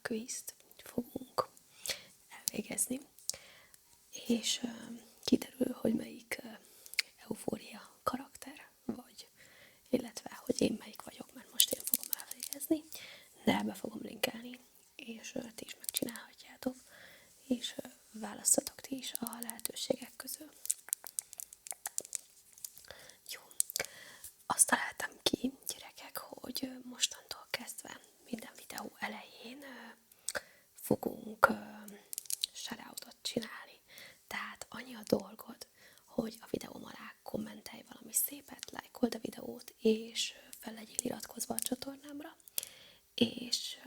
kvízt fogunk elvégezni, és kiderül, hogy melyik eufória karakter vagy, illetve hogy én melyik vagyok, mert most én fogom elvégezni, de be fogom linkelni, és ti is megcsinálhatjátok, és választatok ti is a lehetőségek közül. Jó. Azt találtam ki, gyerekek, hogy mostantól kezdve minden videó elején fogunk shoutoutot csinálni. Tehát annyi a dolgod, hogy a videóm alá kommentelj valami szépet, lájkold a videót, és fel legyél iratkozva a csatornámra. És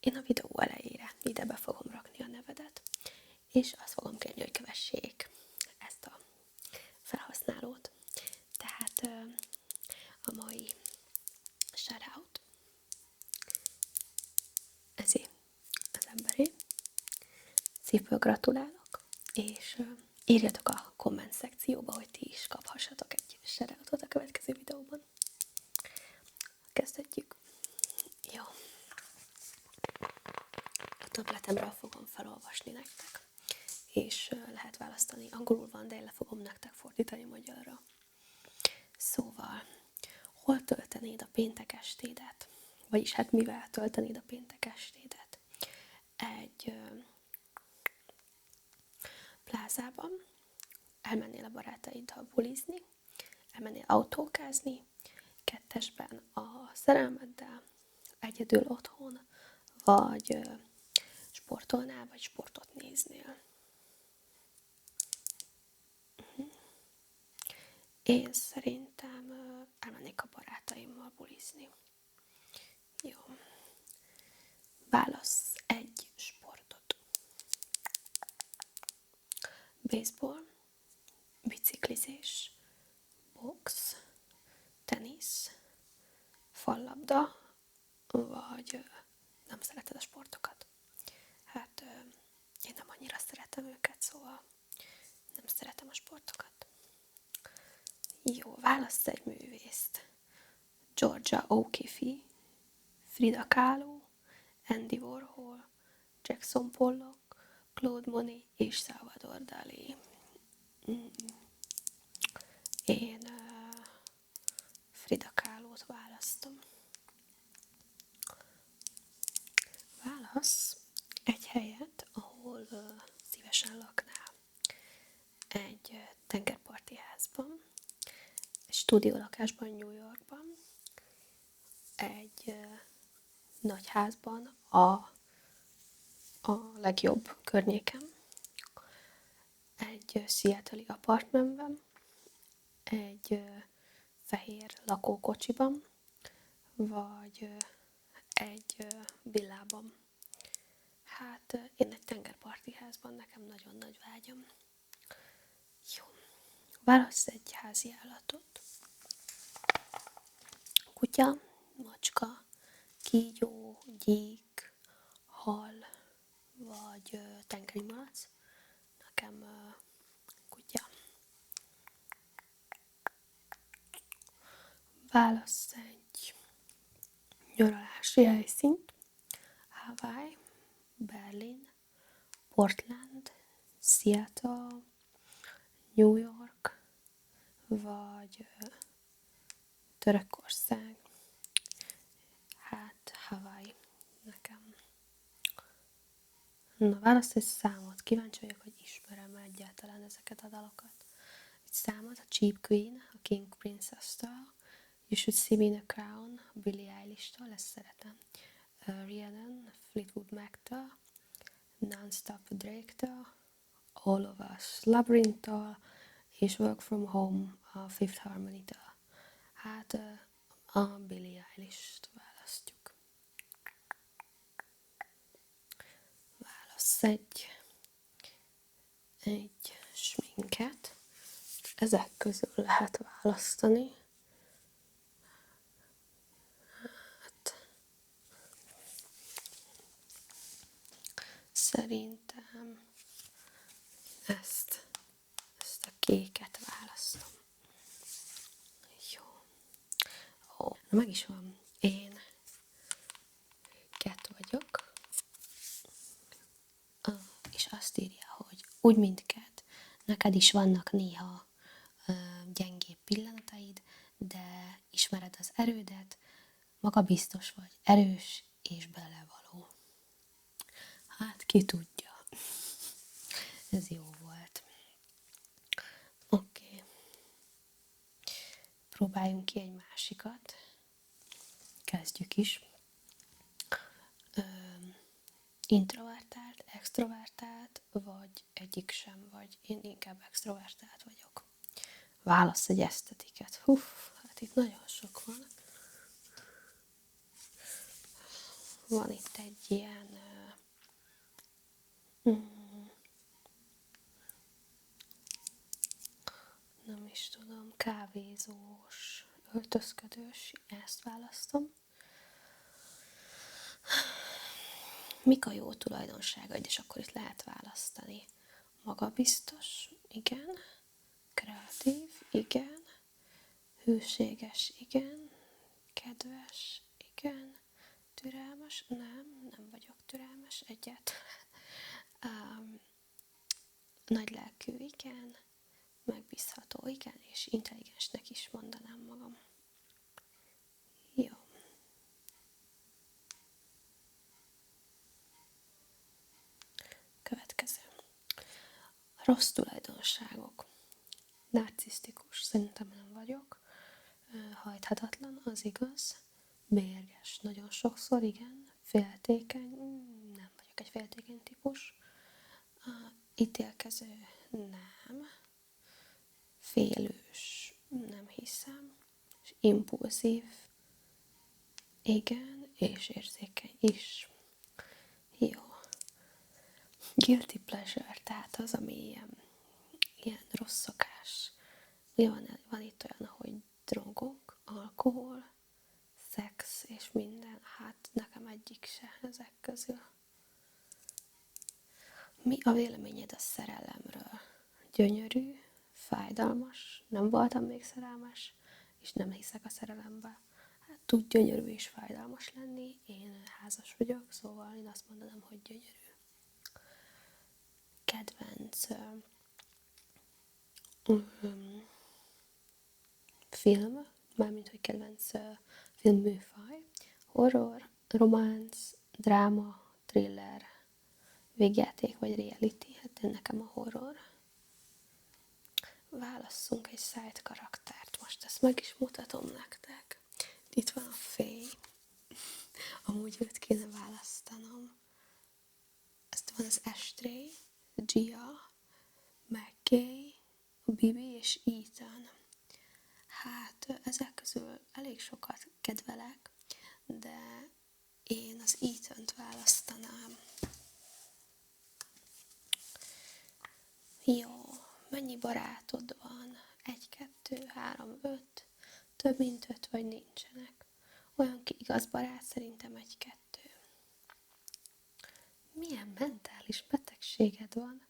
én a videó elejére ide be fogom rakni a nevedet, és azt fogom kérni, hogy kövessék ezt a felhasználót. Tehát a mai shoutout ezé az emberé. Szívből gratulálok, és írjatok a komment szekcióba, hogy ti is kaphassatok egy shoutoutot a következő videóban. Kezdhetjük. Jó. A tabletemről fogom felolvasni nektek, és lehet választani. Angolul van, de én le fogom nektek fordítani magyarra. Szóval, hol töltenéd a péntek estédet? Vagyis hát mivel töltenéd a péntek estédet? Egy plázában, elmennél a barátaiddal bulizni, elmennél autókázni, kettesben a szerelmeddel, egyedül otthon, vagy sportolnál, vagy sportot néznél. Én szerintem elmennék a barátaimmal bulizni. Jó. Válasz egy sportot. Baseball, biciklizés, box, tenisz, fallabda, vagy nem szereted a sportokat? Hát én nem annyira szeretem őket, szóval nem szeretem a sportokat. Jó, válasz egy művészt. Georgia O'Keeffe, Frida Kahlo, Andy Warhol, Jackson Pollock, Claude Monet és Salvador Dalí. Én Frida Kahlót választom. Válasz egy helyet, ahol szívesen laknál. Egy tengerparti házban, egy stúdiólakásban New Yorkban, egy nagy házban a legjobb környéken, egy Seattle-i apartmanben, egy fehér lakókocsiban, vagy egy villában. Hát én egy tengerparti házban, nekem nagyon nagy vágyam. Jó. Válasz egy házi állatot. Kutya, macska, kígyó, gyík, hal, vagy tengeri malac. Nekem kutya. Válasz egy nyaralási helyszínt. Hawaii, Berlin, Portland, Seattle, New York, vagy Törökország. Hát Hawaii nekem. Na, választ egy számot. Kíváncsi vagyok, hogy ismerem egyáltalán ezeket a dalokat. Egy számot, a Cheap Queen, a King Princess-től, You Should See Me in a Crown, Billie Eilish-től, ezt szeretem. Rhiannon, Fleetwood Mac-től, Non-Stop Drake-től, All of Us Labyrinth-től, és Work From Home a Fifth Harmony-től. Hát a Billie Eilish-t választjuk. Válasz egy sminket. Ezek közül lehet választani. Hát, szerintem ezt a kéket választom. Jó. Ó, meg is van. Én Cat vagyok. úgy, mint Kat, neked is vannak néha gyengébb pillanataid, de ismered az erődet, magabiztos vagy, erős és belevaló. Hát ki tudja. Ez jó volt. Oké. Próbáljunk ki egy másikat. Kezdjük is. Introvertált, extrovertált, vagy egyik sem vagy. Én inkább extrovertált vagyok. Válasz egy esztetiket. Hát itt nagyon sok van. Van itt egy ilyen nem is tudom, kávézós, öltözködős, ezt választom. Mik a jó tulajdonságaid, és akkor itt lehet választani. Magabiztos, igen. Kreatív, igen. Hűséges, igen. Kedves, igen. Türelmes, nem vagyok türelmes egyáltalán. Nagylelkű, igen. Megbízható, igen, és intelligensnek is mondanám magam. Jó. Következő. Rossz tulajdonságok. Narcisztikus, szerintem nem vagyok. Hajthatatlan, az igaz. Mérges, nagyon sokszor, igen. Féltékeny, nem vagyok egy féltékeny típus. Ítélkező, nem. Félős, nem hiszem. És impulzív, igen, és érzékeny is. Jó. Guilty pleasure, tehát az, ami ilyen rossz szokás. Ugye van itt olyan, hogy drogok, alkohol, szex és minden. Hát nekem egyik se ezek közül. Mi a véleményed a szerelemről? Gyönyörű, fájdalmas, nem voltam még szerelmes, és nem hiszek a szerelembe. Hát tud gyönyörű és fájdalmas lenni, én házas vagyok, szóval én azt mondanám, hogy gyönyörű. Kedvenc film, mármint hogy kedvenc filmműfaj, horror, románc, dráma, thriller, végjáték vagy reality, hát nekem a horror. Válasszunk egy side karaktert, most ezt meg is mutatom nektek. Itt van a Faye, amúgy őt kéne választanom. Ezt van az Ashtray, Gia, McKay, Bibi és Ethan. Hát ezek közül elég sokat kedvelek, de én az Ethan-t választanám. Jó, mennyi barátod van? 1, 2, 3, 5, több mint 5 vagy nincsenek. Olyan igaz barát szerintem 1, 2. Milyen mentális betegséged van?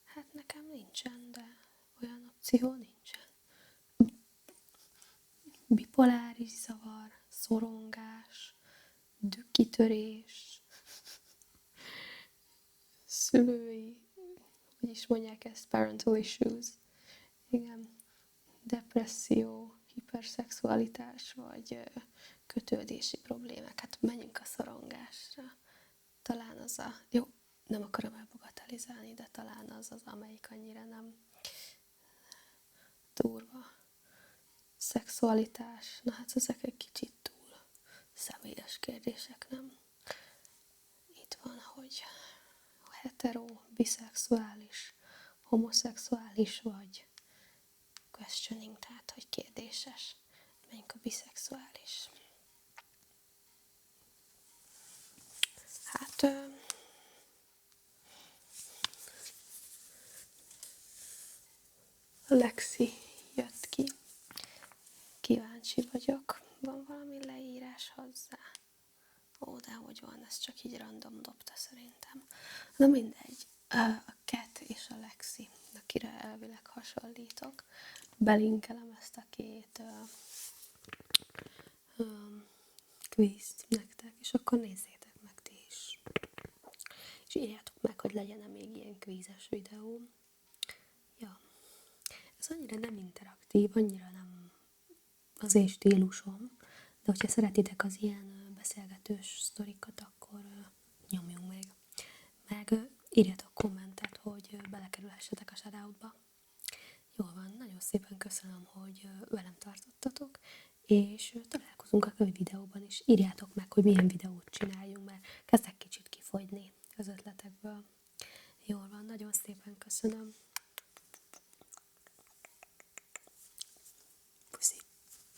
Hát nekem nincsen, de olyan opció nincsen. Bipoláris zavar, szorongás, dükkitörés, szülői, hogy is mondják ezt, parental issues, igen, depresszió, hiperszexualitás, vagy kötődési problémák. Hát menjünk a szorongásra. Talán az jó, nem akarom elbagatelizálni, de talán az, amelyik annyira nem durva. Szexualitás, na hát ezek egy kicsit túl személyes kérdések, nem? Itt van, hogy hetero, biszexuális, homoszexuális vagy questioning, tehát hogy kérdéses. Menjünk a biszexuális. Hát Lexi jött ki. Kíváncsi vagyok. Van valami leírás hozzá? Ó, de hogy van, ez csak így random dobta szerintem. Na mindegy. A Kat és a Lexi, akire elvileg hasonlítok. Belinkelem ezt a két quizt nektek, és akkor nézzétek meg ti is. és írjátok meg, hogy legyen-e még ilyen kvízes videó. Ja, ez annyira nem interaktív, annyira nem az én stílusom, de hogyha szeretitek az ilyen beszélgetős sztorikat, akkor nyomjunk még. Meg írjatok kommentet, hogy belekerülhessetek a shoutoutba. Jól van, nagyon szépen köszönöm, hogy velem tartottatok, és találkozunk a következő videóban is. Írjátok meg, hogy milyen videót csináljunk, mert kezdek kicsit kifogyni az ötletekből. Jól van, nagyon szépen köszönöm.